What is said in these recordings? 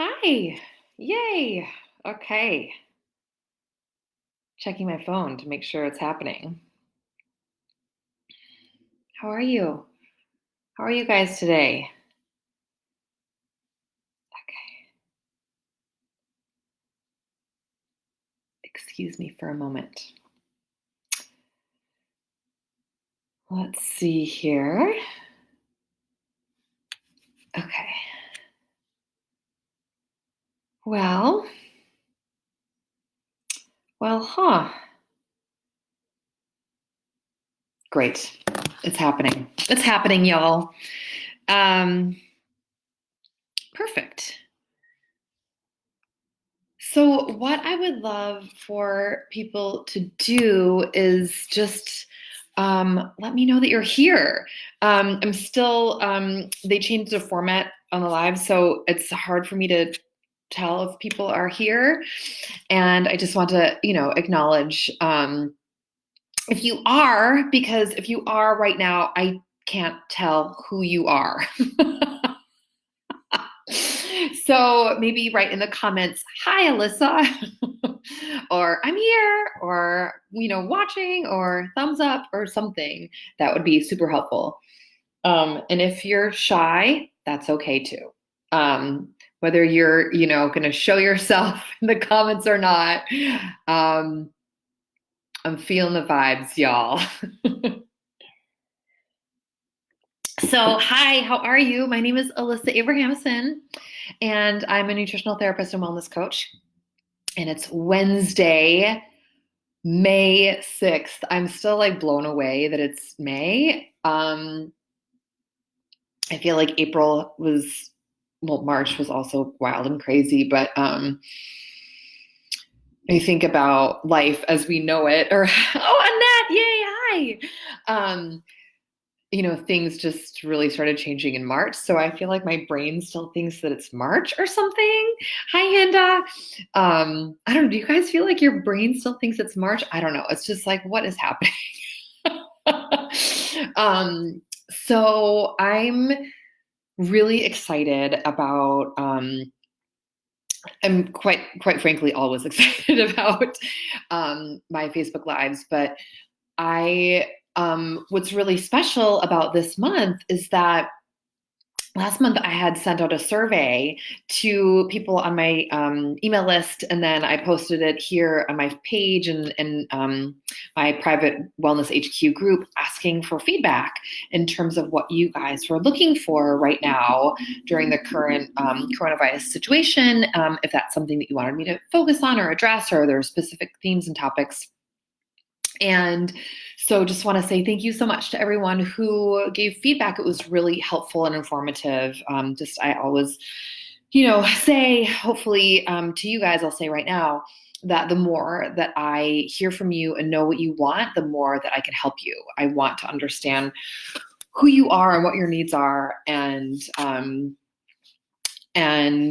Hi. Yay. Okay. Checking my phone to make sure it's happening. How are you? How are you guys today? Okay. Excuse me for a moment. Let's see here. Okay. Well, well. Great. It's happening. It's happening, y'all. Um, Perfect. So, what I would love for people to do is just let me know that you're here. I'm still, they changed the format on the live, so it's hard for me to tell if people are here. And I just want to, acknowledge if you are, because if you are right now, I can't tell who you are. So maybe write in the comments, "Hi, Alyssa," or "I'm here," or watching, or thumbs up, or something. That would be super helpful. And if you're shy, that's okay too. Whether you're going to show yourself in the comments or not, um, I'm feeling the vibes, y'all. So, hi, how are you? My name is Alyssa Abrahamson, and I'm a nutritional therapist and wellness coach. And it's Wednesday, May 6th. I'm still like blown away that it's May. I feel like April was, well, March was also wild and crazy, but I think about life as we know it, or, oh, Annette, yay, hi. Things just really started changing in March. So I feel like my brain still thinks that it's March or something. Hi, Handa. I don't know. Do you guys feel like your brain still thinks it's March? I don't know. It's just like, what is happening? So I'm really excited about, I'm quite frankly always excited about my Facebook Lives, but what's really special about this month is that last month I had sent out a survey to people on my email list, and then I posted it here on my page and my private wellness HQ group, asking for feedback in terms of what you guys were looking for right now during the current coronavirus situation. If that's something that you wanted me to focus on or address, or there are specific themes and topics. And so just want to say thank you so much to everyone who gave feedback. It was really helpful and informative. I always, say, hopefully to you guys, I'll say right now that the more that I hear from you and know what you want, the more that I can help you. I want to understand who you are and what your needs are, and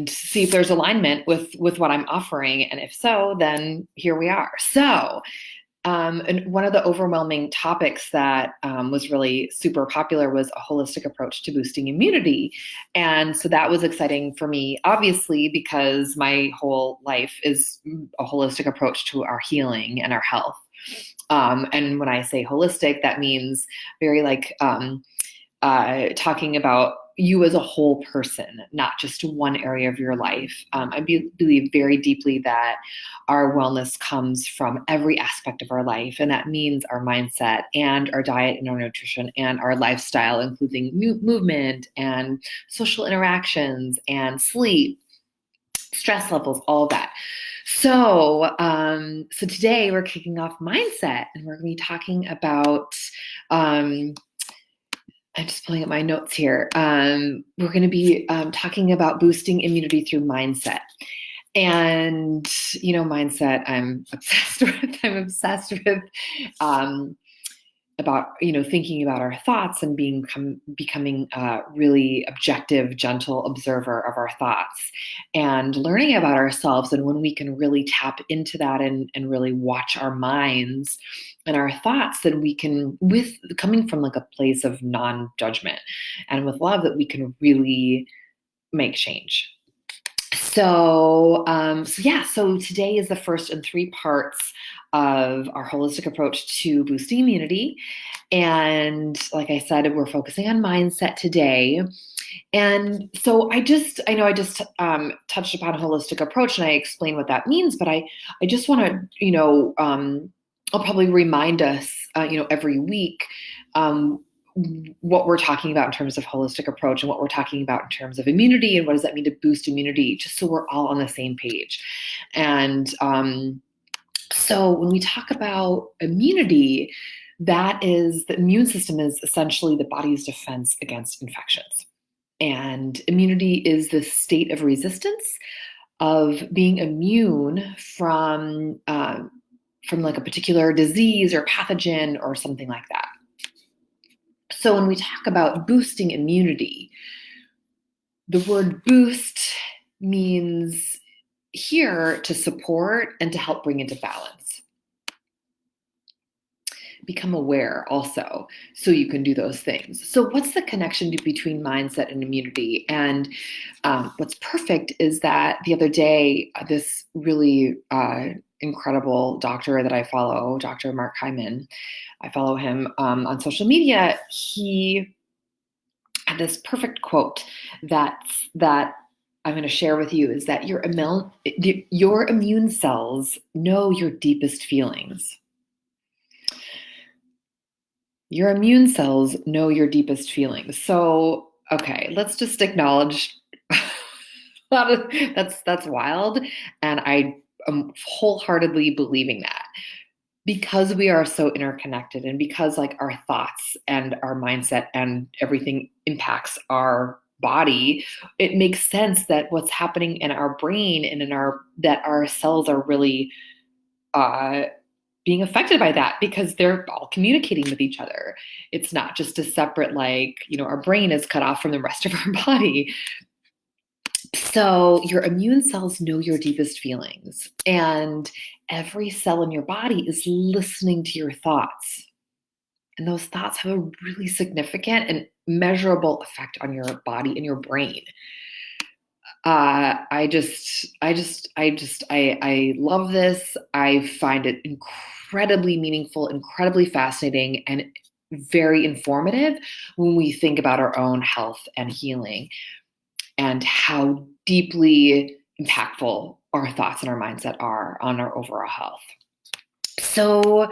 see if there's alignment with what I'm offering. And if so, then here we are. So and one of the overwhelming topics that was really super popular was a holistic approach to boosting immunity. And so that was exciting for me, obviously, because my whole life is a holistic approach to our healing and our health. And when I say holistic, that means very talking about you as a whole person, not just one area of your life. I believe very deeply that our wellness comes from every aspect of our life, and that means our mindset and our diet and our nutrition and our lifestyle, including movement and social interactions and sleep, stress levels, all of that. So, so today we're kicking off mindset, and we're going to be talking about I'm just pulling up my notes here. We're going to be talking about boosting immunity through mindset. And, mindset I'm obsessed with. I'm obsessed with about, thinking about our thoughts and becoming a really objective, gentle observer of our thoughts, and learning about ourselves. And when we can really tap into that and really watch our minds and our thoughts, then we can, with coming from like a place of non-judgment and with love, that we can really make change. So today is the first in three parts of our holistic approach to boosting immunity. And like I said, we're focusing on mindset today. And so I know I just touched upon a holistic approach and I explained what that means, but I just want to, I'll probably remind us, every week, um, what we're talking about in terms of holistic approach and what we're talking about in terms of immunity and what does that mean to boost immunity, just so we're all on the same page. And so when we talk about immunity, that is the immune system is essentially the body's defense against infections. And immunity is the state of resistance of being immune from like a particular disease or pathogen or something like that. So when we talk about boosting immunity, the word boost means here to support and to help bring into balance. Become aware also, so you can do those things. So what's the connection between mindset and immunity? And what's perfect is that the other day, this really incredible doctor that I follow, Dr. Mark Hyman, I follow him on social media. He had this perfect quote that I'm going to share with you is that your immune cells know your deepest feelings. Your immune cells know your deepest feelings. So, okay, let's just acknowledge that's wild, and I am wholeheartedly believing that because we are so interconnected, and because like our thoughts and our mindset and everything impacts our body, it makes sense that what's happening in our brain and that our cells are really being affected by that because they're all communicating with each other. It's not just a separate, our brain is cut off from the rest of our body. So your immune cells know your deepest feelings, and every cell in your body is listening to your thoughts. And those thoughts have a really significant and measurable effect on your body and your brain. I love this. I find it incredibly meaningful, incredibly fascinating, and very informative when we think about our own health and healing and how deeply impactful our thoughts and our mindset are on our overall health. So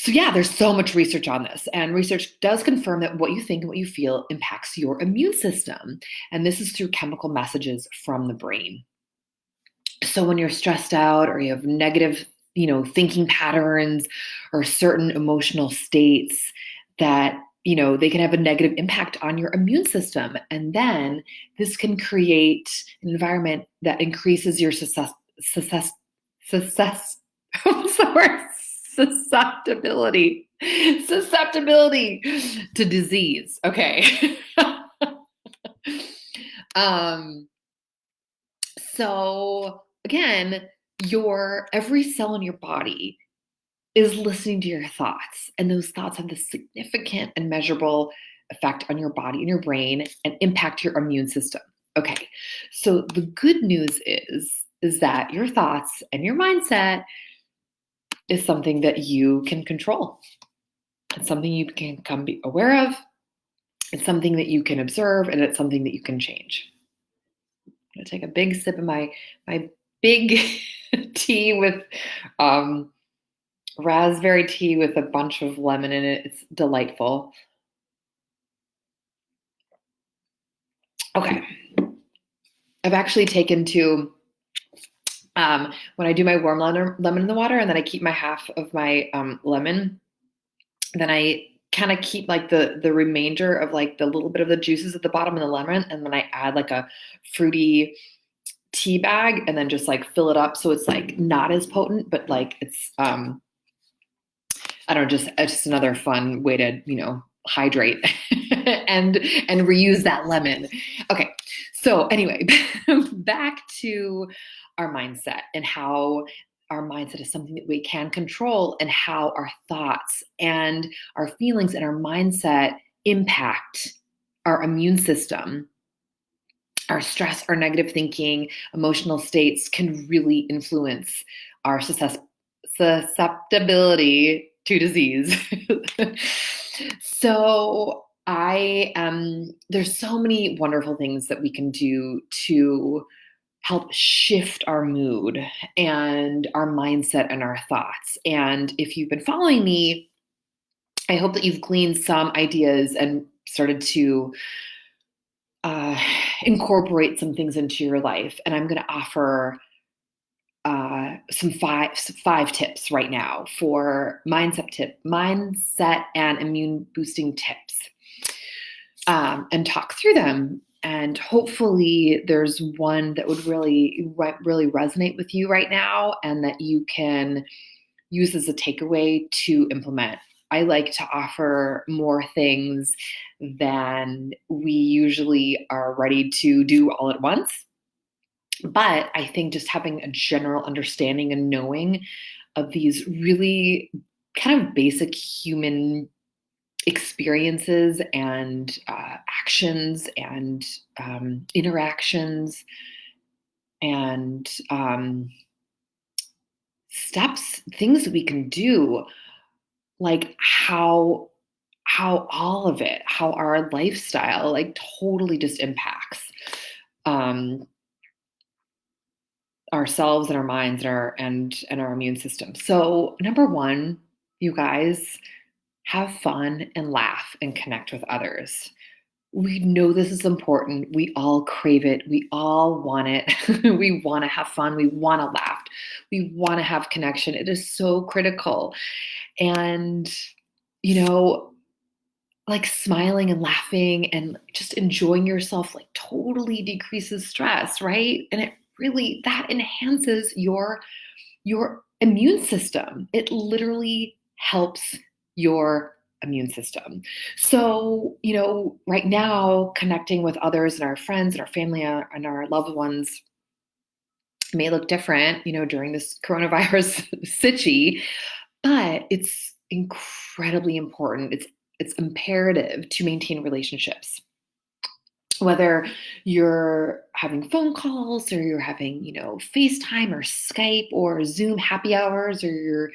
yeah, there's so much research on this, and research does confirm that what you think and what you feel impacts your immune system, and this is through chemical messages from the brain. So when you're stressed out or you have negative, thinking patterns or certain emotional states that, they can have a negative impact on your immune system, and then this can create an environment that increases your susceptibility to disease. Okay. So again, every cell in your body is listening to your thoughts, and those thoughts have this significant and measurable effect on your body and your brain and impact your immune system. Okay. So the good news is that your thoughts and your mindset is something that you can control. It's something you can be aware of. It's something that you can observe, and it's something that you can change. I'm gonna take a big sip of my big tea with raspberry tea with a bunch of lemon in it. It's delightful. Okay. I've actually taken to when I do my warm lemon in the water, and then I keep my half of my lemon, then I kind of keep like the remainder of like the little bit of the juices at the bottom of the lemon, and then I add like a fruity tea bag and then just like fill it up so it's like not as potent, but like it's I don't know, just another fun way to, hydrate and reuse that lemon. Okay. So anyway, back to our mindset and how our mindset is something that we can control, and how our thoughts and our feelings and our mindset impact our immune system. our stress, our negative thinking, emotional states can really influence our susceptibility to disease. So there's so many wonderful things that we can do to help shift our mood and our mindset and our thoughts. And if you've been following me, I hope that you've gleaned some ideas and started to uh, incorporate some things into your life. And I'm going to offer some five tips right now for mindset and immune boosting tips, and talk through them. And hopefully, there's one that would really resonate with you right now, and that you can use as a takeaway to implement. I like to offer more things than we usually are ready to do all at once. But I think just having a general understanding and knowing of these really kind of basic human experiences and actions and interactions and steps, things that we can do, like how all of it, how our lifestyle like totally just impacts um, ourselves and our minds and our immune system. So number one, you guys, have fun and laugh and connect with others. We know this is important. We all crave it. We all want it. We want to have fun. We want to laugh. We want to have connection. It is so critical. And, you know, like smiling and laughing and just enjoying yourself like totally decreases stress, right? And it really that enhances your immune system. It literally helps your immune system. So, right now, connecting with others and our friends and our family and our loved ones may look different, during this coronavirus sitchy, but it's incredibly important. It's imperative to maintain relationships. Whether you're having phone calls or you're having, FaceTime or Skype or Zoom happy hours, or you're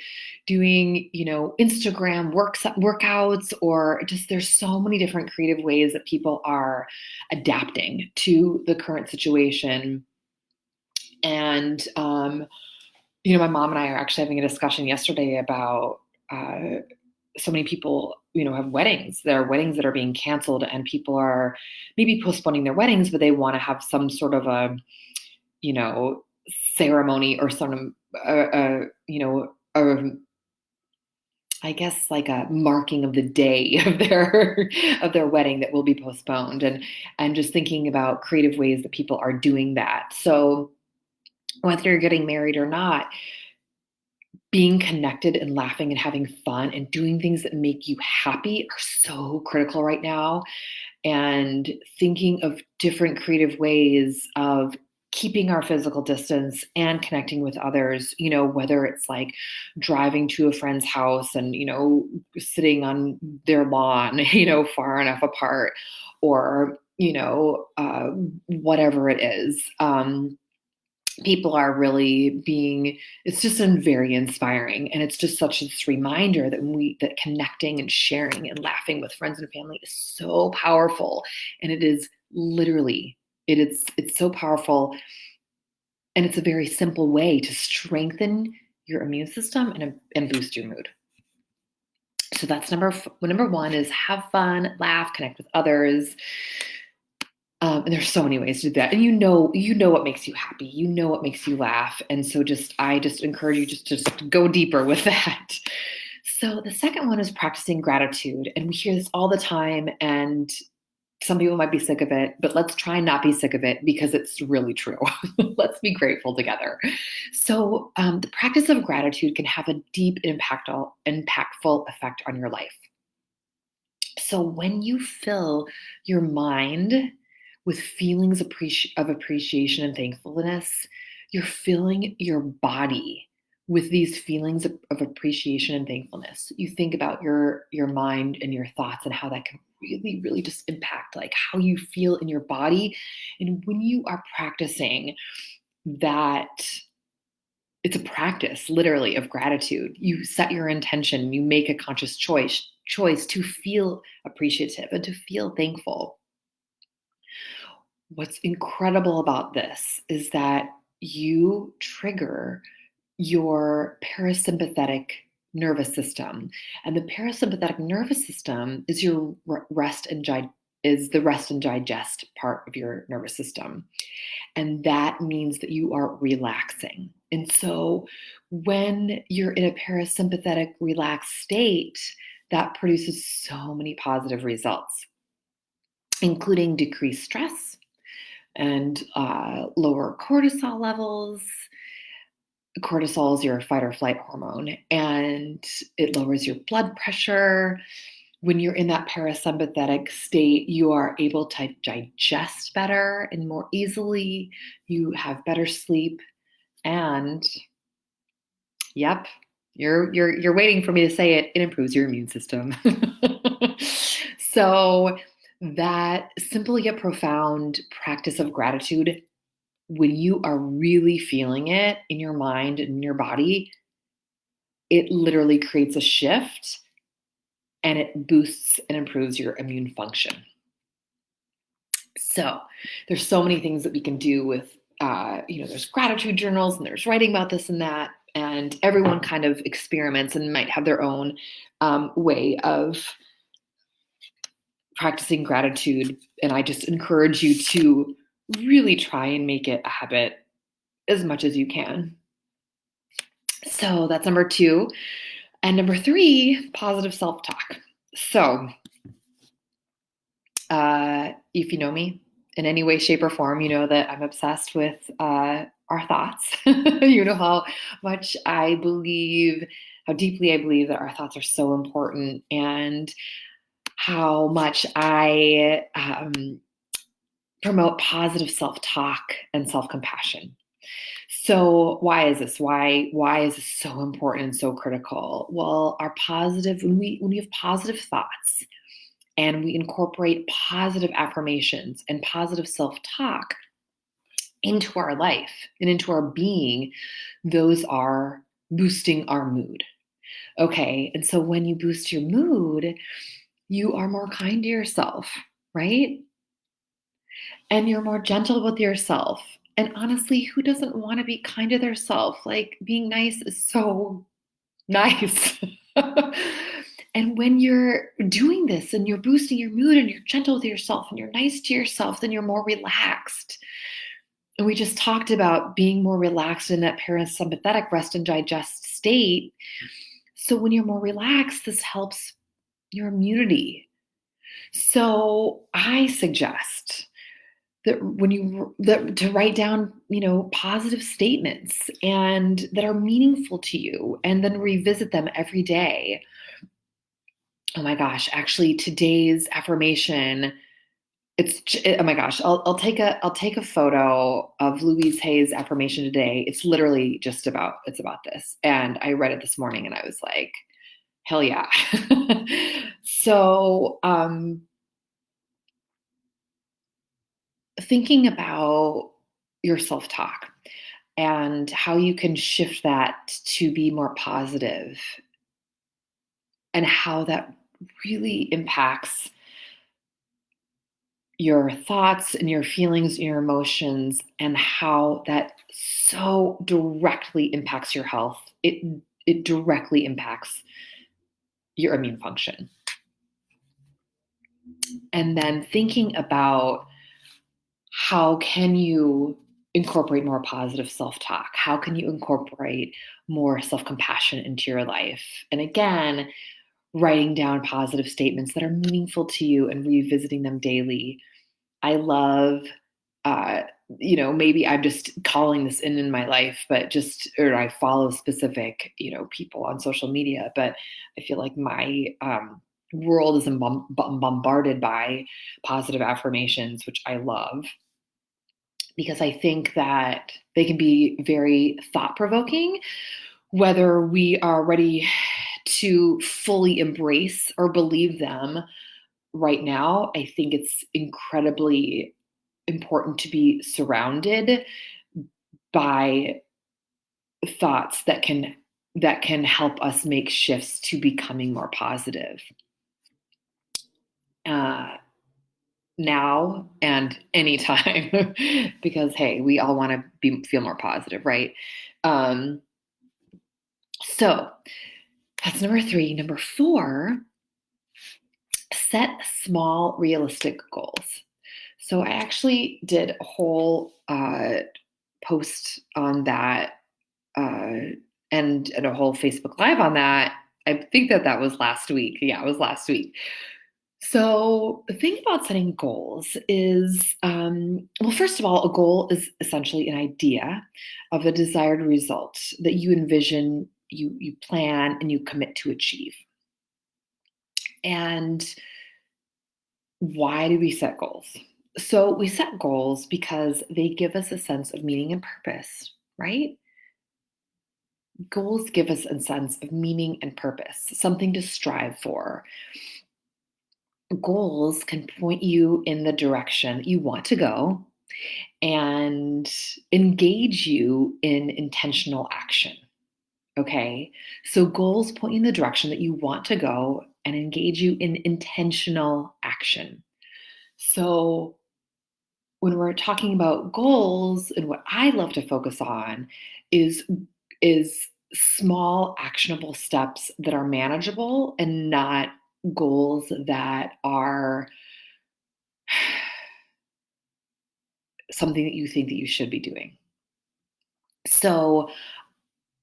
doing, Instagram workouts, or just there's so many different creative ways that people are adapting to the current situation. And, my mom and I are actually having a discussion yesterday about so many people, have weddings. There are weddings that are being canceled, and people are maybe postponing their weddings, but they want to have some sort of a, ceremony or some, I guess like a marking of the day of their wedding that will be postponed. And I'm just thinking about creative ways that people are doing that. So whether you're getting married or not, being connected and laughing and having fun and doing things that make you happy are so critical right now. And thinking of different creative ways of keeping our physical distance and connecting with others, whether it's like driving to a friend's house and, sitting on their lawn, far enough apart, or, whatever it is. People are really it's just very inspiring, and it's just such this reminder that connecting and sharing and laughing with friends and family is so powerful. And it is literally it's so powerful, and it's a very simple way to strengthen your immune system and boost your mood. So that's number one is have fun, laugh, connect with others. And there's so many ways to do that. And you know what makes you happy. You know what makes you laugh. And so I just encourage you just go deeper with that. So the second one is practicing gratitude. And we hear this all the time, and some people might be sick of it, but let's try and not be sick of it, because it's really true. Let's be grateful together. So the practice of gratitude can have a deep, impactful effect on your life. So when you fill your mind with feelings of appreciation and thankfulness, you're filling your body with these feelings of appreciation and thankfulness. You think about your mind and your thoughts and how that can really, really just impact like how you feel in your body. And when you are practicing that, it's a practice literally of gratitude. You set your intention, you make a conscious choice to feel appreciative and to feel thankful. What's incredible about this is that you trigger your parasympathetic nervous system. And the parasympathetic nervous system is your is the rest and digest part of your nervous system. And that means that you are relaxing. And so when you're in a parasympathetic relaxed state, that produces so many positive results, including decreased stress and lower cortisol levels. Cortisol is your fight or flight hormone, and it lowers your blood pressure. When you're in that parasympathetic state, you are able to digest better and more easily. You have better sleep, and yep, you're waiting for me to say it. It improves your immune system. So that simple yet profound practice of gratitude, when you are really feeling it in your mind and in your body, it literally creates a shift and it boosts and improves your immune function. So there's so many things that we can do with, there's gratitude journals and there's writing about this and that, and everyone kind of experiments and might have their own way of practicing gratitude. And I just encourage you to really try and make it a habit as much as you can. So that's number 2. And number 3, positive self-talk. So if you know me in any way, shape, or form, you know that I'm obsessed with our thoughts. You know how much I believe, how deeply I believe that our thoughts are so important, and how much I promote positive self-talk and self-compassion. So why is this? Why is this so important and so critical? Well, when we have positive thoughts and we incorporate positive affirmations and positive self-talk into our life and into our being, those are boosting our mood. Okay, and so when you boost your mood, you are more kind to yourself, right? And you're more gentle with yourself. And honestly, who doesn't want to be kind to their self? Like, being nice is so nice. And when you're doing this and you're boosting your mood and you're gentle with yourself and you're nice to yourself, then you're more relaxed. And we just talked about being more relaxed in that parasympathetic rest and digest state. So when you're more relaxed, this helps your immunity. So I suggest that to write down, positive statements and that are meaningful to you, and then revisit them every day. Oh my gosh, actually today's affirmation, oh my gosh, I'll take a photo of Louise Hay's affirmation today. It's literally it's about this. And I read it this morning and I was like, hell yeah. So, thinking about your self-talk and how you can shift that to be more positive, and how that really impacts your thoughts and your feelings and your emotions, and how that so directly impacts your health. It directly impacts your immune function. And then thinking about how can you incorporate more positive self-talk? How can you incorporate more self-compassion into your life? And again, writing down positive statements that are meaningful to you and revisiting them daily. I love, maybe I'm just calling this in my life, or I follow specific, people on social media, but I feel like my world is bombarded by positive affirmations, which I love, because I think that they can be very thought-provoking, whether we are ready to fully embrace or believe them right now, I think it's incredibly important to be surrounded by thoughts that can help us make shifts to becoming more positive. Uh, Now and anytime, because hey, we all want to feel more positive, right? Um, so that's number 3. Number 4, set small, realistic goals. So I actually did a whole post on that, uh, and a whole Facebook Live on that. I think that was last week. Yeah, it was last week. So the thing about setting goals is, well, first of all, a goal is essentially an idea of a desired result that you envision, you plan, and you commit to achieve. And why do we set goals? So we set goals because they give us a sense of meaning and purpose, right? Goals give us a sense of meaning and purpose, something to strive for. Goals can point you in the direction you want to go and engage you in intentional action. Okay. So goals point you in the direction that you want to go and engage you in intentional action. So when we're talking about goals, and what I love to focus on is is small actionable steps that are manageable and not goals that are something that you think that you should be doing. So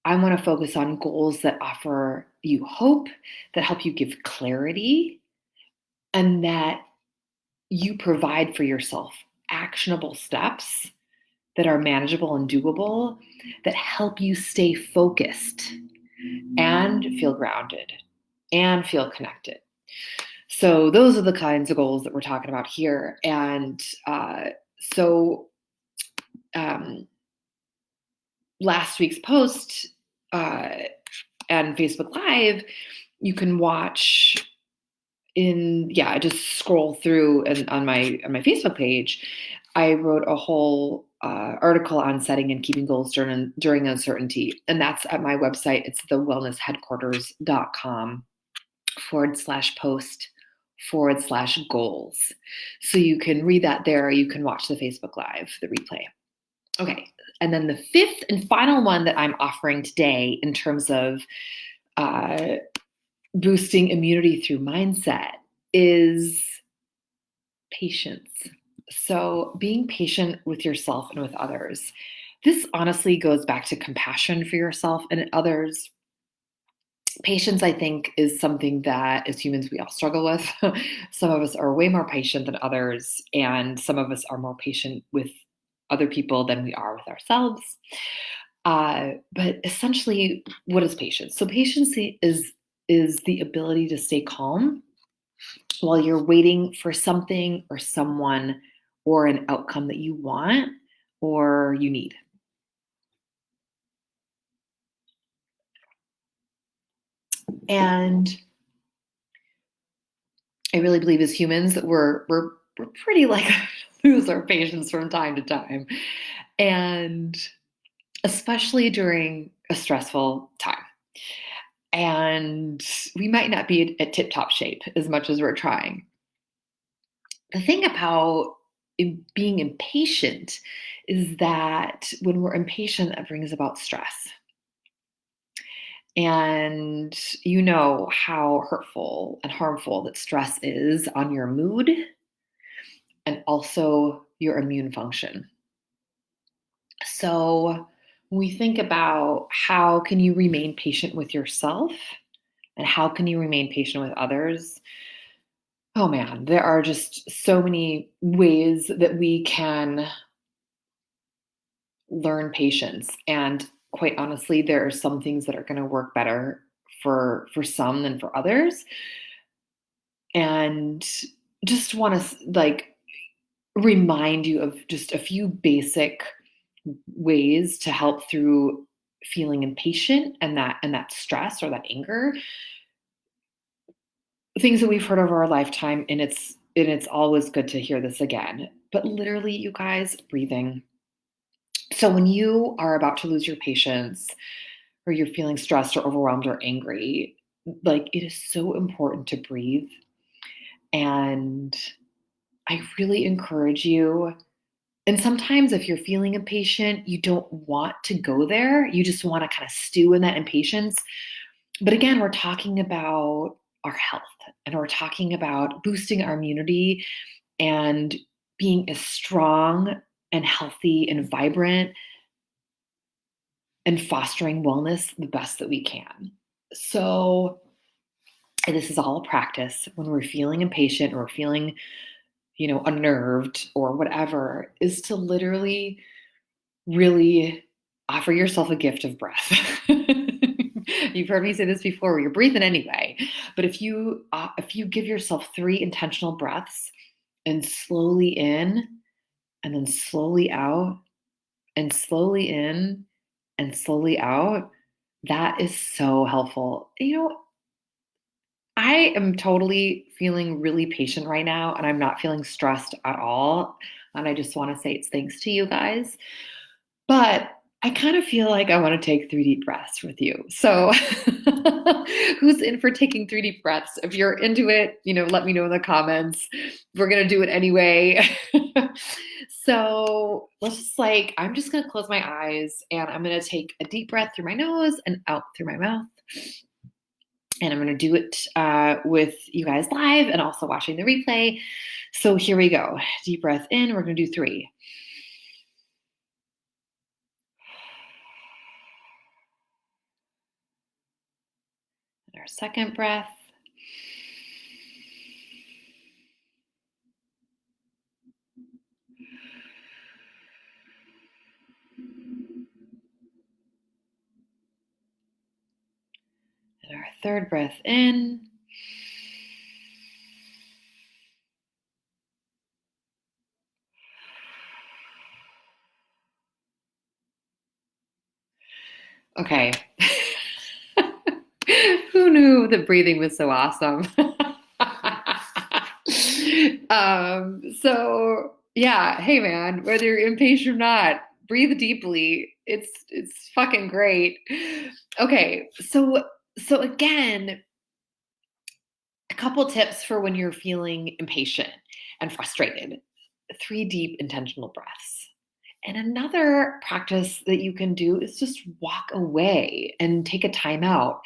I want to focus on goals that offer you hope, that help you give clarity, and that you provide for yourself actionable steps that are manageable and doable, that help you stay focused and feel grounded and feel connected. So those are the kinds of goals that we're talking about here. And so um, last week's post and Facebook Live, you can watch I just scroll through, and on my Facebook page, I wrote a whole article on setting and keeping goals during uncertainty. And that's at my website. It's thewellnessheadquarters.com/post/goals. So you can read that there. You can watch the Facebook Live, the replay. Okay. And then the 5th and final one that I'm offering today in terms of boosting immunity through mindset is patience. So being patient with yourself and with others. This honestly goes back to compassion for yourself and others. Patience, I think, is something that as humans we all struggle with. Some of us are way more patient than others, and some of us are more patient with other people than we are with ourselves. But essentially, what is patience? So patience is the ability to stay calm while you're waiting for something or someone or an outcome that you want or you need. And I really believe as humans that we're pretty like lose our patience from time to time. And especially during a stressful time. And we might not be at tip-top shape as much as we're trying. The thing about being impatient is that when we're impatient, that brings about stress. And you know how hurtful and harmful that stress is on your mood and also your immune function. So when we think about how can you remain patient with yourself and how can you remain patient with others, oh man, there are just so many ways that we can learn patience. And quite honestly, there are some things that are going to work better for some than for others. And just want to like remind you of just a few basic ways to help through feeling impatient and that stress or that anger, things that we've heard over our lifetime, and it's always good to hear this again. But literally, you guys, breathing. So when you are about to lose your patience or you're feeling stressed or overwhelmed or angry, like it is so important to breathe. And I really encourage you. And sometimes if you're feeling impatient, you don't want to go there. You just want to kind of stew in that impatience. But again, we're talking about our health and we're talking about boosting our immunity and being as strong and healthy and vibrant and fostering wellness the best that we can. So, and this is all a practice when we're feeling impatient or feeling, unnerved or whatever, is to literally really offer yourself a gift of breath. You've heard me say this before, where you're breathing anyway. But if you give yourself 3 intentional breaths and slowly in and then slowly out and slowly in and slowly out, that is so helpful. I am totally feeling really patient right now, and I'm not feeling stressed at all. And I just want to say it's thanks to you guys. But I kind of feel like I want to take 3 deep breaths with you. So who's in for taking 3 deep breaths? If you're into it, let me know in the comments. We're going to do it anyway. So I'm just going to close my eyes and I'm going to take a deep breath through my nose and out through my mouth. And I'm going to do it with you guys live and also watching the replay. So here we go. Deep breath in. We're going to do 3. And our second breath. And our third breath in. Okay. Who knew that breathing was so awesome? So yeah, hey man, whether you're impatient or not, breathe deeply. It's fucking great. Okay, so again, a couple tips for when you're feeling impatient and frustrated. 3 deep intentional breaths. And another practice that you can do is just walk away and take a time out.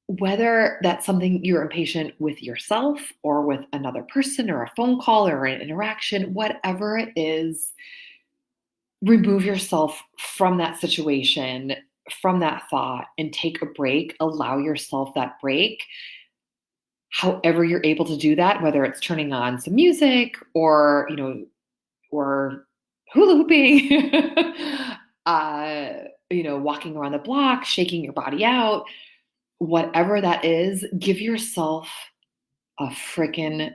Whether that's something you're impatient with yourself or with another person or a phone call or an interaction, whatever it is, remove yourself from that situation, from that thought, and take a break. Allow yourself that break. However, you're able to do that, whether it's turning on some music or hula hooping, walking around the block, shaking your body out, whatever that is, give yourself a freaking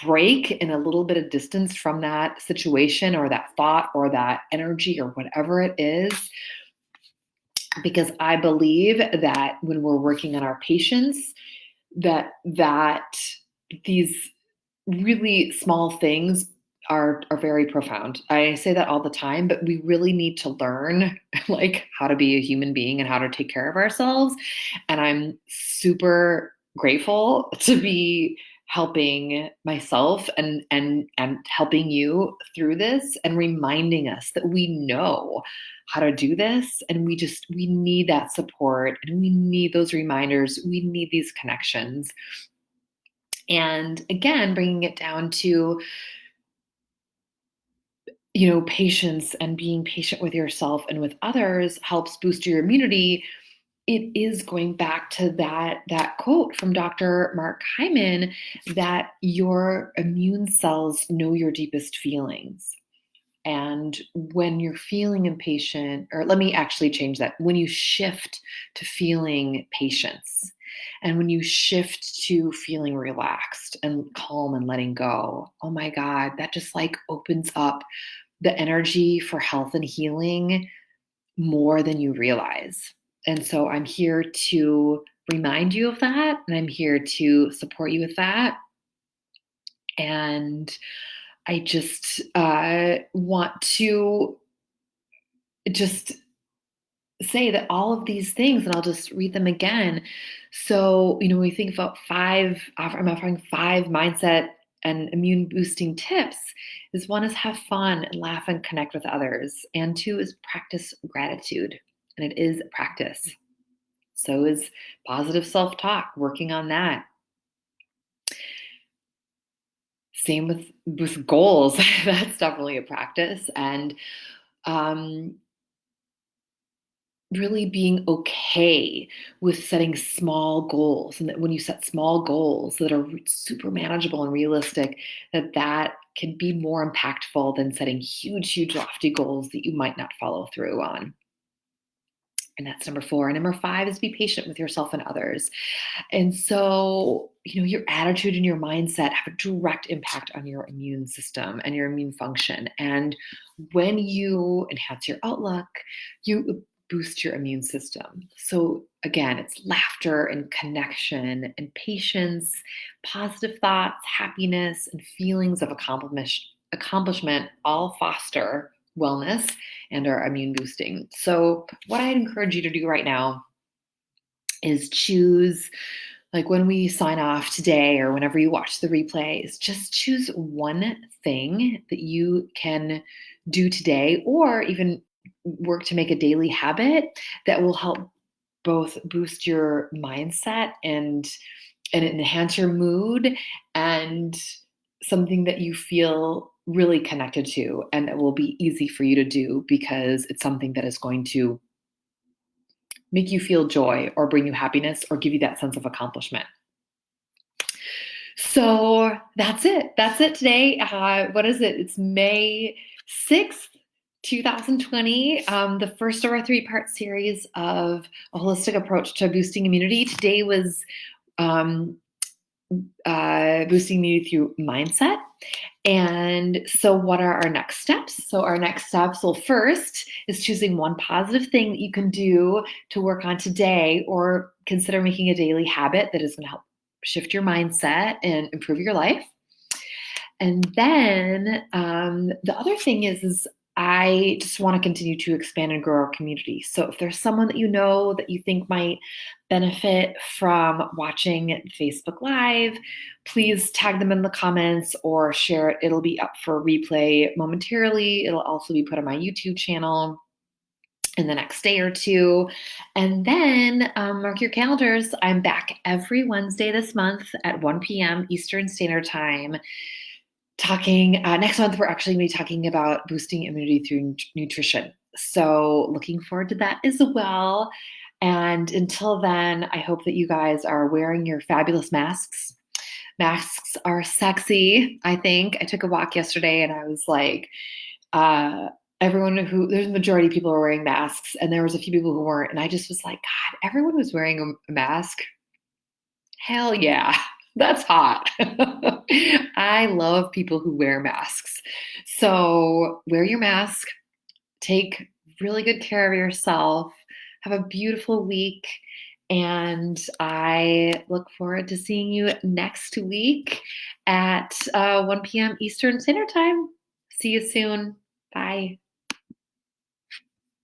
break and a little bit of distance from that situation or that thought or that energy or whatever it is. Because I believe that when we're working on our patience, that these really small things are very profound. I say that all the time, but we really need to learn like how to be a human being and how to take care of ourselves. And I'm super grateful to be helping myself and helping you through this and reminding us that we know how to do this, and we need that support and we need those reminders, we need these connections. And again, bringing it down to, patience and being patient with yourself and with others helps boost your immunity. It is going back to that quote from Dr. Mark Hyman that your immune cells know your deepest feelings. And when you're feeling impatient, or let me actually change that, when you shift to feeling patience and when you shift to feeling relaxed and calm and letting go, oh my God, that just like opens up the energy for health and healing more than you realize. And so I'm here to remind you of that, and I'm here to support you with that. And I just want to just say that all of these things, and I'll just read them again. So, when we think about I'm offering 5 mindset and immune boosting tips. Is one is have fun and laugh and connect with others. And 2 is practice gratitude. And it is practice. So is positive self-talk, working on that. Same with goals. That's definitely a practice. And um, really being okay with setting small goals, and that when you set small goals that are super manageable and realistic, that can be more impactful than setting huge lofty goals that you might not follow through on. And that's number 4. And number 5 is be patient with yourself and others. And so, your attitude and your mindset have a direct impact on your immune system and your immune function. And when you enhance your outlook, you boost your immune system. So, again, it's laughter and connection and patience, positive thoughts, happiness, and feelings of accomplishment all foster wellness and our immune boosting. So, what I'd encourage you to do right now is choose, like when we sign off today or whenever you watch the replay, is just choose one thing that you can do today, or even work to make a daily habit that will help both boost your mindset and enhance your mood, and something that you feel really connected to and that will be easy for you to do because it's something that is going to make you feel joy or bring you happiness or give you that sense of accomplishment. So that's it. That's it today. What is it? It's May 6th, 2020, the first of our 3-part series of a holistic approach to boosting immunity. Today was boosting immunity through mindset. And so what are our next steps? So our next steps, well, first is choosing one positive thing that you can do to work on today, or consider making a daily habit that is going to help shift your mindset and improve your life. And then the other thing is I just want to continue to expand and grow our community. So if there's someone that you know that you think might benefit from watching Facebook Live, please tag them in the comments or share it. It'll be up for replay momentarily. It'll also be put on my YouTube channel in the next day or 2. And then mark your calendars. I'm back every Wednesday this month at 1 p.m. Eastern Standard Time. Talking next month, we're actually going to be talking about boosting immunity through nutrition. So looking forward to that as well. And until then, I hope that you guys are wearing your fabulous masks. Masks are sexy, I think. I took a walk yesterday and I was like, there's a majority of people who are wearing masks, and there was a few people who weren't. And I just was like, God, everyone was wearing a mask. Hell yeah, that's hot. I love people who wear masks. So wear your mask, take really good care of yourself, have a beautiful week, and I look forward to seeing you next week at 1 p.m. Eastern Standard Time. See you soon. Bye.